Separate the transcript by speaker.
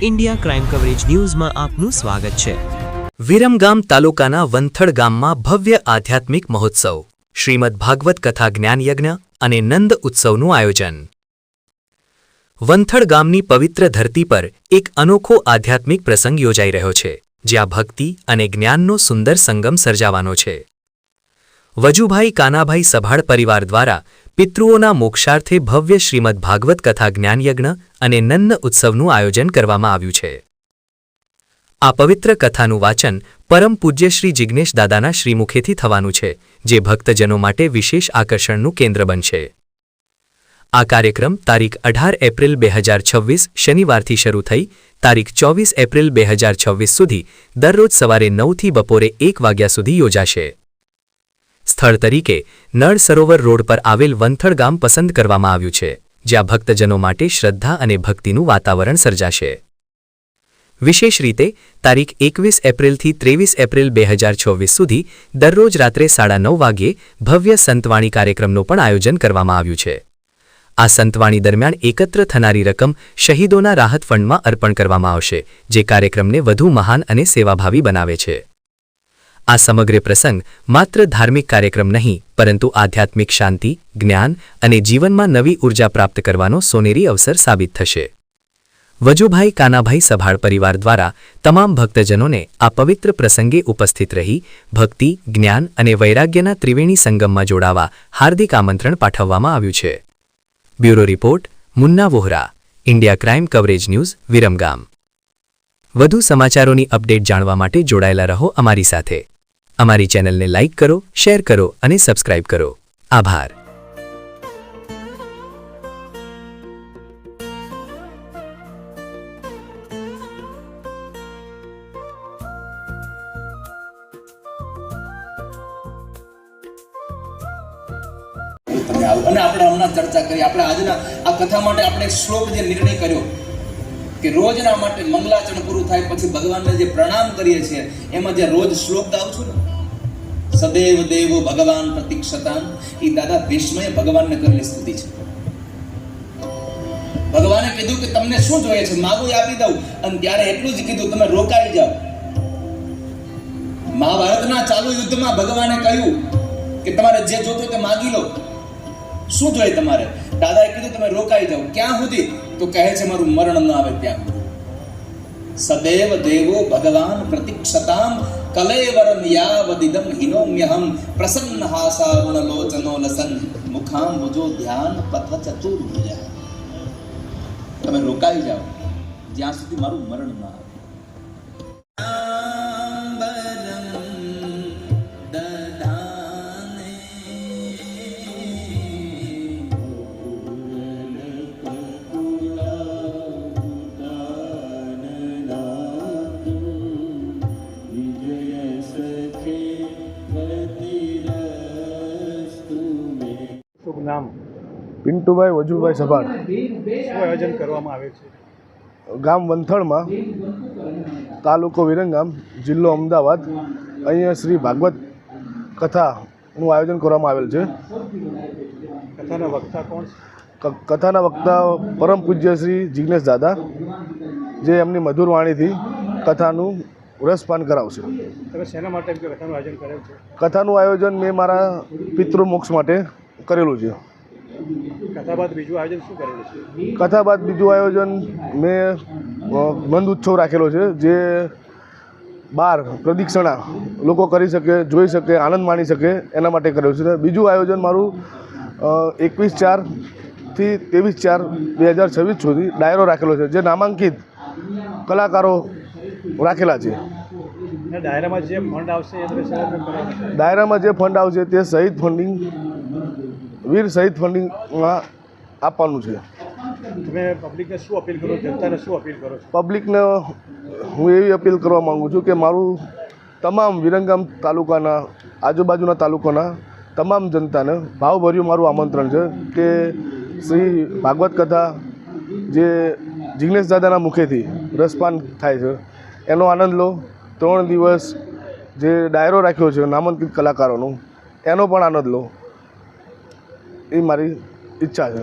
Speaker 1: India crime coverage ન્યૂઝમાં આપનું સ્વાગત છે।
Speaker 2: વિરમગામ તાલુકાના વંથડ ગામમાં ભવ્ય આધ્યાત્મિક મહોત્સવ, શ્રીમદ ભાગવત કથા જ્ઞાન યજ્ઞ અને નંદ ઉત્સવનું આયોજન। વંથડ ગામની પવિત્ર ધરતી પર એક અનોખો આધ્યાત્મિક પ્રસંગ યોજાઈ રહ્યો છે, જ્યાં ભક્તિ અને જ્ઞાનનો સુંદર સંગમ સર્જાવાનો છે। વજુભાઈ કાનાભાઈ સભાળ પરિવાર દ્વારા પિતૃઓના મોક્ષાર્થે ભવ્ય શ્રીમદ ભાગવત કથા જ્ઞાન યજ્ઞ અને નંદ ઉત્સવનું આયોજન કરવામાં આવ્યું છે। આ પવિત્ર કથાનું વાચન પરમ પૂજ્ય શ્રી જિગ્નેશ દાદાના શ્રીમુખેથી થવાનું છે, જે ભક્તજનો માટે વિશેષ આકર્ષણનું કેન્દ્ર બનશે। આ કાર્યક્રમ તારીખ 18 એપ્રિલ 2026 શનિવારથી શરૂ થઈ તારીખ 24 એપ્રિલ 2026 સુધી દરરોજ સવારે 9 થી બપોરે 1 વાગ્યા સુધી યોજાશે। સ્થળ તરીકે નળ સરોવર રોડ પર આવેલ વંથડ ગામ પસંદ કરવામાં આવ્યું છે, જ્યાં ભક્તજનો માટે શ્રદ્ધા અને ભક્તિનું વાતાવરણ સર્જાશે। વિશેષ રીતે તારીખ 21 એપ્રિલથી 23 એપ્રિલ 2026 સુધી દરરોજ રાત્રે 9:30 વાગ્યે ભવ્ય સંતવાણી કાર્યક્રમનું પણ આયોજન કરવામાં આવ્યું છે। આ સંતવાણી દરમિયાન એકત્ર થનારી રકમ શહીદોના રાહત ફંડમાં અર્પણ કરવામાં આવશે, જે કાર્યક્રમને વધુ મહાન અને સેવાભાવી બનાવે છે। આ સમગ્ર પ્રસંગ માત્ર ધાર્મિક કાર્યક્રમ નહીં, પરંતુ આધ્યાત્મિક શાંતિ, જ્ઞાન અને જીવનમાં નવી ઉર્જા પ્રાપ્ત કરવાનો સોનેરી અવસર સાબિત થશે। વજુભાઈ કાનાભાઈ સભાળ પરિવાર દ્વારા તમામ ભક્તજનોને આ પવિત્ર પ્રસંગે ઉપસ્થિત રહી ભક્તિ, જ્ઞાન અને વૈરાગ્યના ત્રિવેણી સંગમમાં જોડાવા હાર્દિક આમંત્રણ પાઠવવામાં આવ્યું છે। Bureau report Munna Vohra, India crime coverage news, Viramgam. વધુ સમાચારોની અપડેટ જાણવા માટે જોડાયેલા રહો અમારી સાથે। અમારી ચેનલને લાઇક કરો, શેર કરો અને સબસ્ક્રાઇબ કરો। આભાર।
Speaker 3: અને આપણે હમણાં ચર્ચા કરી, આપણે આજના આ કથા માટે આપણે શ્લોક જે નિર્ણય કર્યો કે રોજના માટે મંગલાચરણ પૂરું થાય પછી ભગવાનને જે પ્રણામ કરીએ છીએ એમાં જે રોજ શ્લોક ગાઉં છું ને, સદૈવ દેવો ભગવાન પ્રતિક્ષતામ, એ દાદા ભીષ્મએ ભગવાનને કરેલી સ્તુતિ છે। ભગવાને કીધું કે તમને શું જોઈએ છે, માગું આપી દઉં, અને ત્યારે એટલું જ કીધું તમે રોકાઈ જાઓ। મહાભારતના ચાલુ યુદ્ધમાં ભગવાને કહ્યું કે તમારે જે જોતું તે માગી લો, શું જોઈએ તમારે? દાદાએ કીધું તમે રોકાઈ જાઓ। ક્યાં સુધી? તો કહે છે મારું મરણ ન આવે ત્યાં સુધી। સદૈવ દેવો ભગવાન પ્રતિક્ષતામ કલેવરમ યાવદિદમ હિનોમ્યહમ પ્રસન્ન હાસારુણ લોચનો લસન મુખાંબુજો ધ્યાન પથ ચતુર્ભુજા। તમે રોકાઈ જાઓ જ્યાં સુધી મારું મરણ ન આવે।
Speaker 4: નામ
Speaker 5: પિન્ટુભાઈ વજુભાઈ સભાળ।
Speaker 4: શું આયોજન કરવામાં આવે છે?
Speaker 5: ગામ વંથડમાં, તાલુકો વિરમગામ, જિલ્લો અમદાવાદ, અહીંયા શ્રી ભાગવત કથાનું આયોજન કરવામાં આવેલ છે।
Speaker 4: કથાના વક્તા કોણ છે?
Speaker 5: કથાના વક્તા પરમ પૂજ્ય શ્રી જિગ્નેશ દાદા, જે એમની મધુર વાણીથી કથાનું રસપાન કરાવશે।
Speaker 4: તમે શેના માટે કથાનું આયોજન કરેલ છે?
Speaker 5: કથાનું આયોજન મેં મારા પિતૃ મોક્ષ માટે કરેલું છે।
Speaker 4: કથા બાદ બીજું આયોજન શું કરેલું છે?
Speaker 5: કથા બાદ બીજું આયોજન મેં નંદ ઉત્સવ રાખેલો છે, જે 12 પ્રદક્ષિણા લોકો કરી શકે, જોઈ શકે, આનંદ માણી શકે એના માટે કરેલું છે। બીજું આયોજન મારું 21/4 થી 23/4/2026 સુધી ડાયરો રાખેલો છે, જે નામાંકિત કલાકારો રાખેલા છે।
Speaker 4: ડાયરામાં જે ફંડ આવશે એ તમે
Speaker 5: ડાયરામાં જે ફંડ આવશે તે શહીદ ફંડિંગ, વીર શહીદ ફંડિંગમાં આપવાનું છે।
Speaker 4: તમે પબ્લિકને શું અપીલ કરો, જનતાને શું અપીલ કરો છો?
Speaker 5: પબ્લિકને હું એવી અપીલ કરવા માગું છું કે મારું તમામ વિરમગામ તાલુકાના, આજુબાજુના તાલુકાના તમામ જનતાને ભાવભર્યું મારું આમંત્રણ છે કે શ્રી ભાગવત કથા જે જિગ્નેશ દાદાના મુખેથી રસપાન થાય છે એનો આનંદ લો। 3 દિવસ જે ડાયરો રાખ્યો છે નામાંકિત કલાકારોનો, એનો પણ આનંદ લો, એ મારી ઈચ્છા છે।